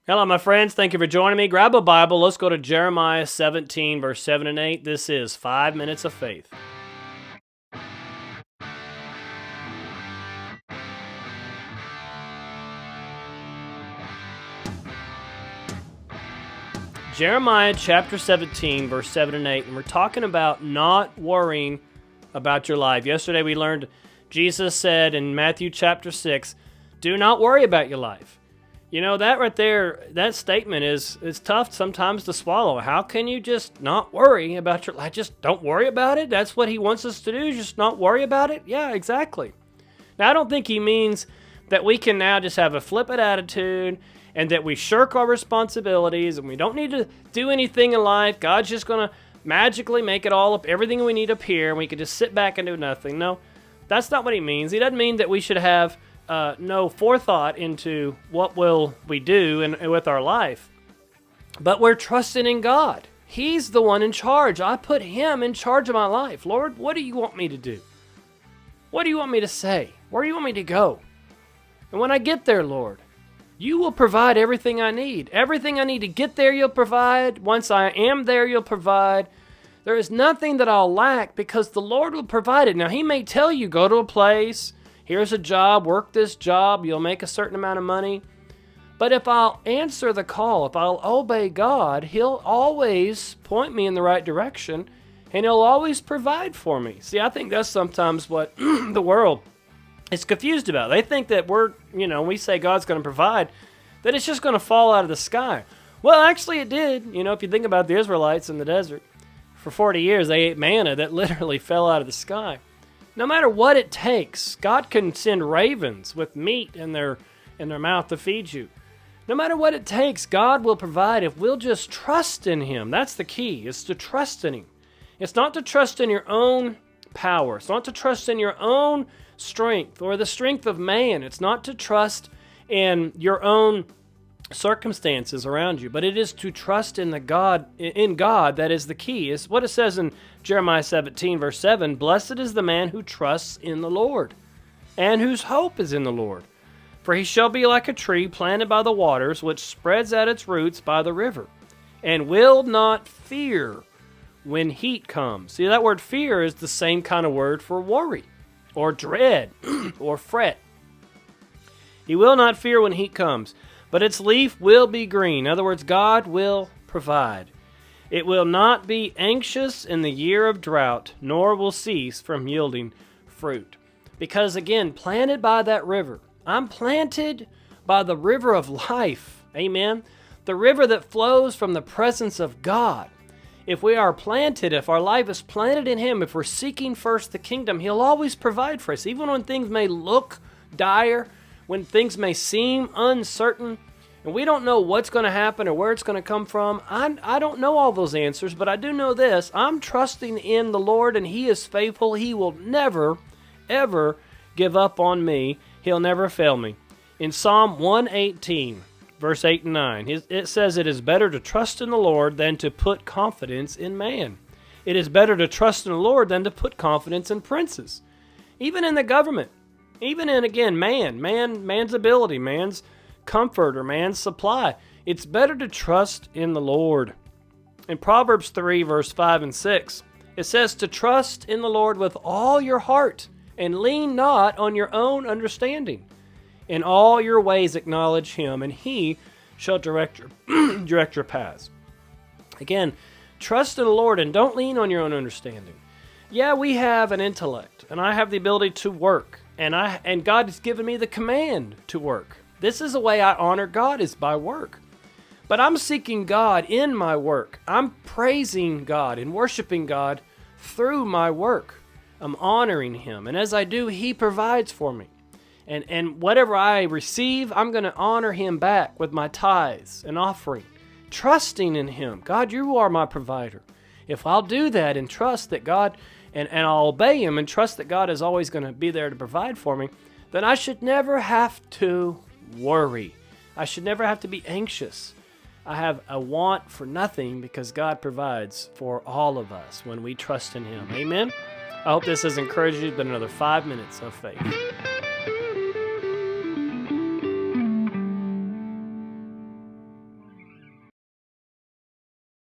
Hello, my friends. Thank you for joining me. Grab a Bible. Let's go to Jeremiah 17, verse 7 and 8. This is 5 Minutes of Faith. Jeremiah chapter 17, verse 7 and 8. And we're talking about not worrying about your life. Yesterday we learned Jesus said in Matthew chapter 6, do not worry about your life. You know, that right there, that statement is tough sometimes to swallow. How can you just not worry about your life? Just don't worry about it? That's what he wants us to do, just not worry about it? Yeah, exactly. Now, I don't think he means that we can now just have a flippant attitude and that we shirk our responsibilities and we don't need to do anything in life. God's just going to magically make it all up, everything we need up here, and we can just sit back and do nothing. No, that's not what he means. He doesn't mean that we should have no forethought into what will we do and with our life. But we're trusting in God. He's the one in charge. I put him in charge of my life. Lord, what do you want me to do? What do you want me to say? Where do you want me to go? And when I get there, Lord, you will provide everything I need. Everything I need to get there, you'll provide. Once I am there, you'll provide. There is nothing that I'll lack because the Lord will provide it. Now, he may tell you, go to a place, here's a job, work this job, you'll make a certain amount of money. But if I'll answer the call, if I'll obey God, he'll always point me in the right direction, and he'll always provide for me. See, I think that's sometimes what the world is confused about. They think that we say God's going to provide, that it's just going to fall out of the sky. Well, actually it did. You know, if you think about the Israelites in the desert, for 40 years they ate manna that literally fell out of the sky. No matter what it takes, God can send ravens with meat in their mouth to feed you. No matter what it takes, God will provide if we'll just trust in him. That's the key, is to trust in him. It's not to trust in your own power. It's not to trust in your own strength or the strength of man. It's not to trust in your own circumstances around you, but it is to trust in God that is the key. It's what it says in Jeremiah 17 verse 7, blessed is the man who trusts in the Lord and whose hope is in the Lord. For he shall be like a tree planted by the waters, which spreads out its roots by the river, and will not fear when heat comes. See, that word fear is the same kind of word for worry or dread or fret. He will not fear when heat comes, but its leaf will be green. In other words, God will provide. It will not be anxious in the year of drought, nor will cease from yielding fruit. Because again, planted by that river. I'm planted by the river of life. Amen. The river that flows from the presence of God. If we are planted, if our life is planted in him, if we're seeking first the kingdom, he'll always provide for us. Even when things may look dire, when things may seem uncertain, and we don't know what's going to happen or where it's going to come from. I don't know all those answers, but I do know this. I'm trusting in the Lord, and he is faithful. He will never, ever give up on me. He'll never fail me. In Psalm 118, verse 8 and 9, it says, it is better to trust in the Lord than to put confidence in man. It is better to trust in the Lord than to put confidence in princes. Even in the government. Even in, again, man's ability, man's comfort, or man's supply. It's better to trust in the Lord. In Proverbs 3, verse 5 and 6, it says to trust in the Lord with all your heart and lean not on your own understanding. In all your ways acknowledge him, and he shall direct your paths. Again, trust in the Lord and don't lean on your own understanding. Yeah, we have an intellect, and I have the ability to work. And God has given me the command to work. This is the way I honor God, is by work. But I'm seeking God in my work. I'm praising God and worshiping God through my work. I'm honoring him. And as I do, he provides for me. And whatever I receive, I'm going to honor him back with my tithes and offering. Trusting in him. God, you are my provider. If I'll do that and trust that God... And I'll obey him and trust that God is always going to be there to provide for me, then I should never have to worry. I should never have to be anxious. I have a want for nothing because God provides for all of us when we trust in him. Amen? I hope this has encouraged you. It's been another 5 minutes of faith.